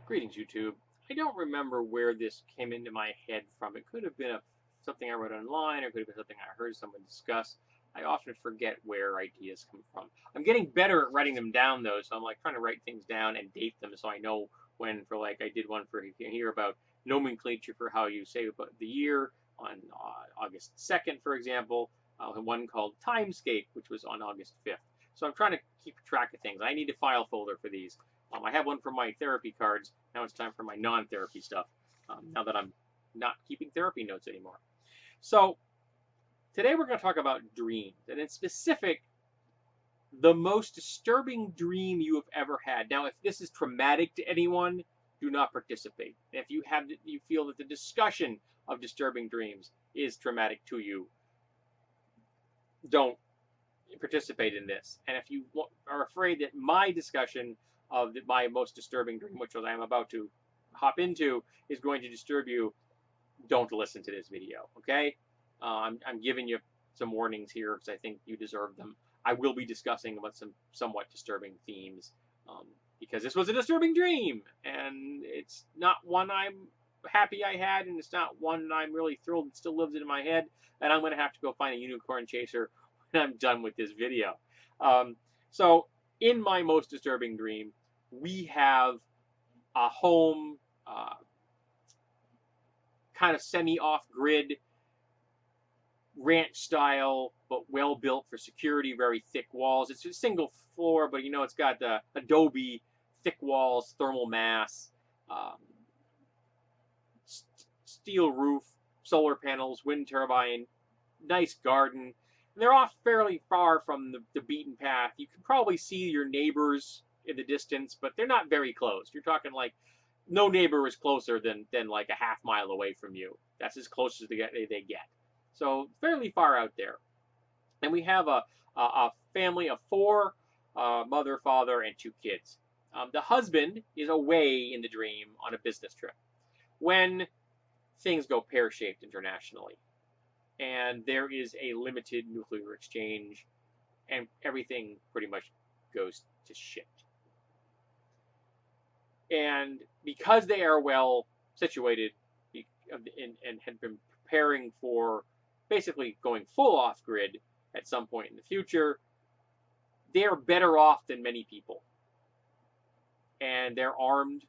Greetings, YouTube. I don't remember where this came into my head from. It could have been something I read online, or it could have been something I heard someone discuss. I often forget where ideas come from. I'm getting better at writing them down, though, so I'm like trying to write things down and date them so I know when. For like, I did one for here about nomenclature for how you say about the year on August 2nd, for example. One called Timescape, which was on August 5th. So I'm trying to keep track of things. I need a file folder for these. I have one for my therapy cards. Now it's time for my non-therapy stuff. Now that I'm not keeping therapy notes anymore. So today we're going to talk about dreams, and in specific, the most disturbing dream you have ever had. Now, if this is traumatic to anyone, do not participate. If you feel that the discussion of disturbing dreams is traumatic to you, don't participate in this. And if you are afraid that my discussion of my most disturbing dream, which I am about to hop into, is going to disturb you, don't listen to this video, okay? I'm giving you some warnings here because I think you deserve them. I will be discussing about some somewhat disturbing themes because this was a disturbing dream, and it's not one I'm happy I had, and it's not one I'm really thrilled it still lives in my head, and I'm going to have to go find a unicorn chaser when I'm done with this video. So, in my most disturbing dream, we have a home, kind of semi-off-grid, ranch style, but well built for security, very thick walls. It's a single floor, but it's got the adobe thick walls, thermal mass, um, steel roof, solar panels, wind turbine, nice garden. And they're off fairly far from the beaten path. You can probably see your neighbors in the distance, but they're not very close. You're talking like no neighbor is closer than like a half mile away from you. That's as close as they get. So fairly far out there. And we have a family of four, mother, father, and two kids. The husband is away in the dream on a business trip when things go pear-shaped internationally. And there is a limited nuclear exchange, and everything pretty much goes to shit. And because they are well situated and had been preparing for basically going full off grid at some point in the future, they're better off than many people. And they're armed,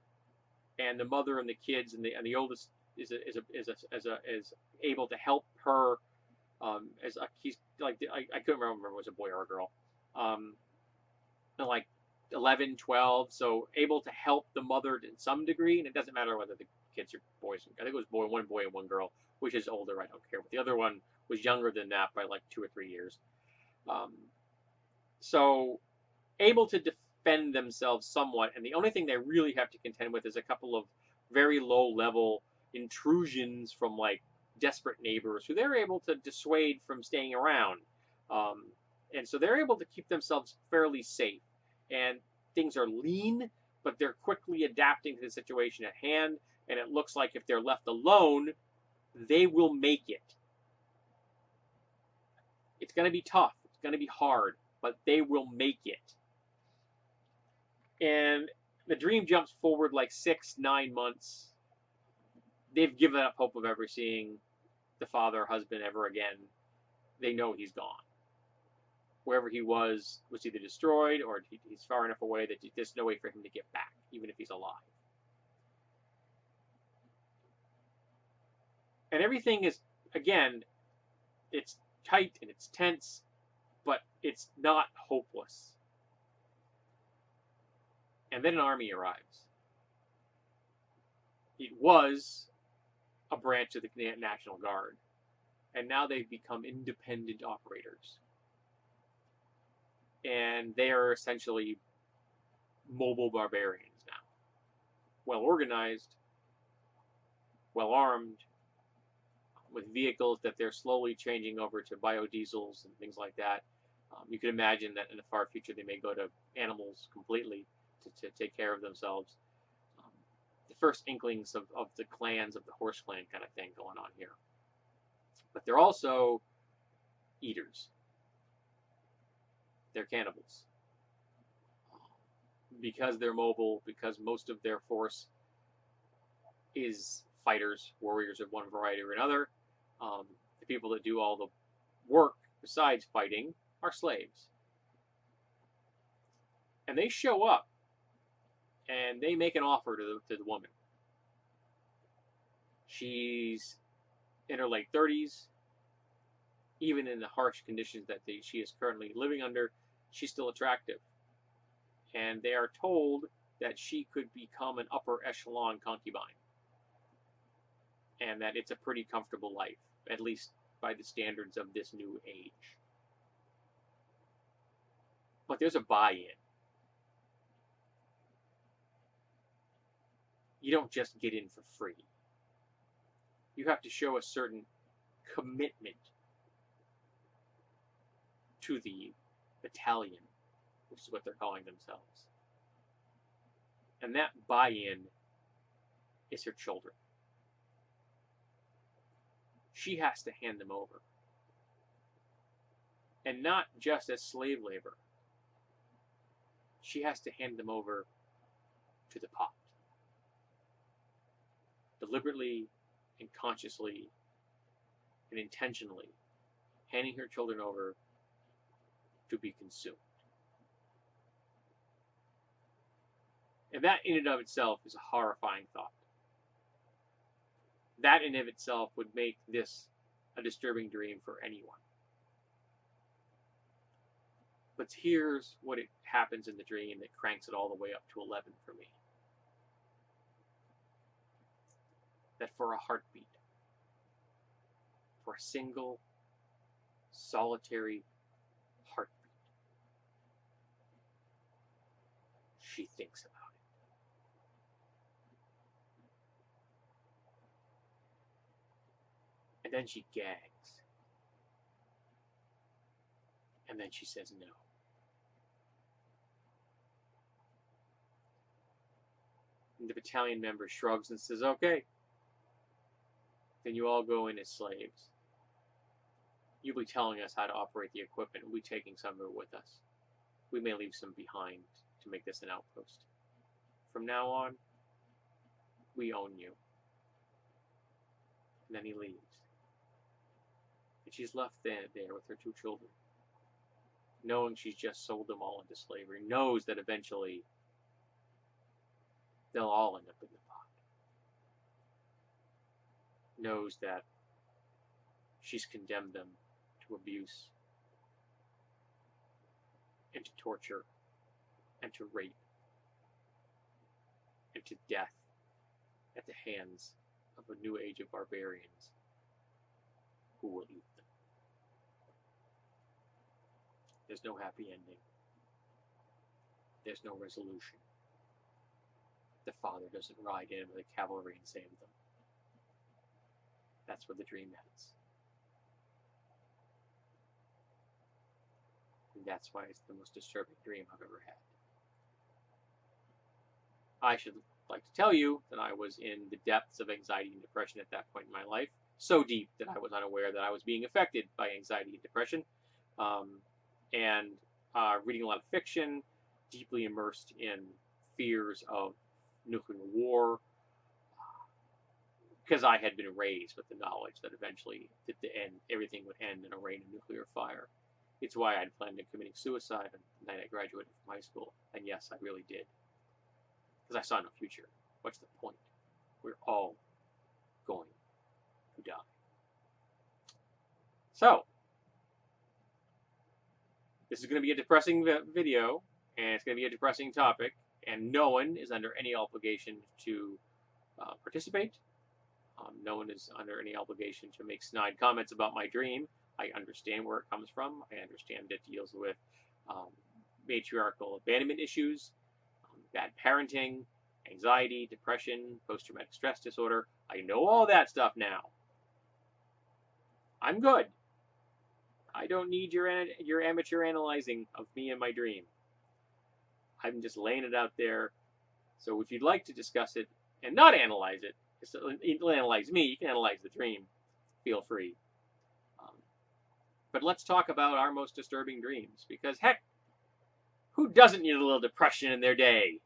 and the mother and the kids and the oldest is able to help her. He's like I couldn't remember if it was a boy or a girl. Like 11, 12, so able to help the mother in some degree, and it doesn't matter whether the kids are boys. I think it was one boy and one girl, which is older. I don't care, but the other one was younger than that by like 2 or 3 years. So able to defend themselves somewhat, and the only thing they really have to contend with is a couple of very low-level intrusions from like desperate neighbors who they're able to dissuade from staying around. And so they're able to keep themselves fairly safe. And things are lean, but they're quickly adapting to the situation at hand. And it looks like if they're left alone, they will make it. It's going to be tough. It's going to be hard, but they will make it. And the dream jumps forward like 6, 9 months. They've given up hope of ever seeing the father or husband ever again. They know he's gone. Wherever he was either destroyed or he's far enough away that there's no way for him to get back, even if he's alive. And everything is, again, it's tight and it's tense, but it's not hopeless. And then an army arrives. It was a branch of the National Guard, and now they've become independent operators. And they are essentially mobile barbarians now. Well organized, well armed, with vehicles that they're slowly changing over to biodiesels and things like that. You can imagine that in the far future they may go to animals completely to take care of themselves. The first inklings of the clans of the Horse Clan kind of thing going on here. But they're also eaters. They're cannibals. Because they're mobile, because most of their force is fighters, warriors of one variety or another. The people that do all the work besides fighting are slaves. And they show up and they make an offer to the woman. She's in her late 30s. Even in the harsh conditions that she is currently living under, she's still attractive. And they are told that she could become an upper echelon concubine. And that it's a pretty comfortable life, at least by the standards of this new age. But there's a buy-in. You don't just get in for free. You have to show a certain commitment to the battalion, which is what they're calling themselves. And that buy-in is her children. She has to hand them over. And not just as slave labor. She has to hand them over to the pot. Deliberately and consciously and intentionally handing her children over to be consumed. And that in and of itself is a horrifying thought. That in and of itself would make this a disturbing dream for anyone. But here's what it happens in the dream that cranks it all the way up to 11 for me. That for a heartbeat, for a single, solitary heartbeat, she thinks about it. And then she gags. And then she says no. And the battalion member shrugs and says, okay, then you all go in as slaves. You'll be telling us how to operate the equipment. We'll be taking some of it with us. We may leave some behind to make this an outpost. From now on, we own you. And then he leaves. And she's left there with her 2 children, knowing she's just sold them all into slavery, knows that eventually they'll all end up in the pot. Knows that she's condemned them to abuse and to torture and to rape and to death at the hands of a new age of barbarians who will eat them. There's no happy ending. There's no resolution. The father doesn't ride in with the cavalry and save them. That's where the dream ends. And that's why it's the most disturbing dream I've ever had. I should like to tell you that I was in the depths of anxiety and depression at that point in my life. So deep that I was unaware that I was being affected by anxiety and depression. Reading a lot of fiction, deeply immersed in fears of nuclear war, because I had been raised with the knowledge that eventually at the end everything would end in a rain of nuclear fire. It's why I'd planned on committing suicide on the night I graduated from high school. And yes, I really did. Because I saw no future. What's the point? We're all going to die. So, this is going to be a depressing video, and it's going to be a depressing topic, and no one is under any obligation to participate. No one is under any obligation to make snide comments about my dream. I understand where it comes from. I understand it deals with matriarchal abandonment issues, bad parenting, anxiety, depression, post-traumatic stress disorder. I know all that stuff now. I'm good. I don't need your amateur analyzing of me and my dream. I'm just laying it out there. So if you'd like to discuss it and not analyze it, analyze me, you can analyze the dream. Feel free. But let's talk about our most disturbing dreams. Because heck, who doesn't need a little depression in their day?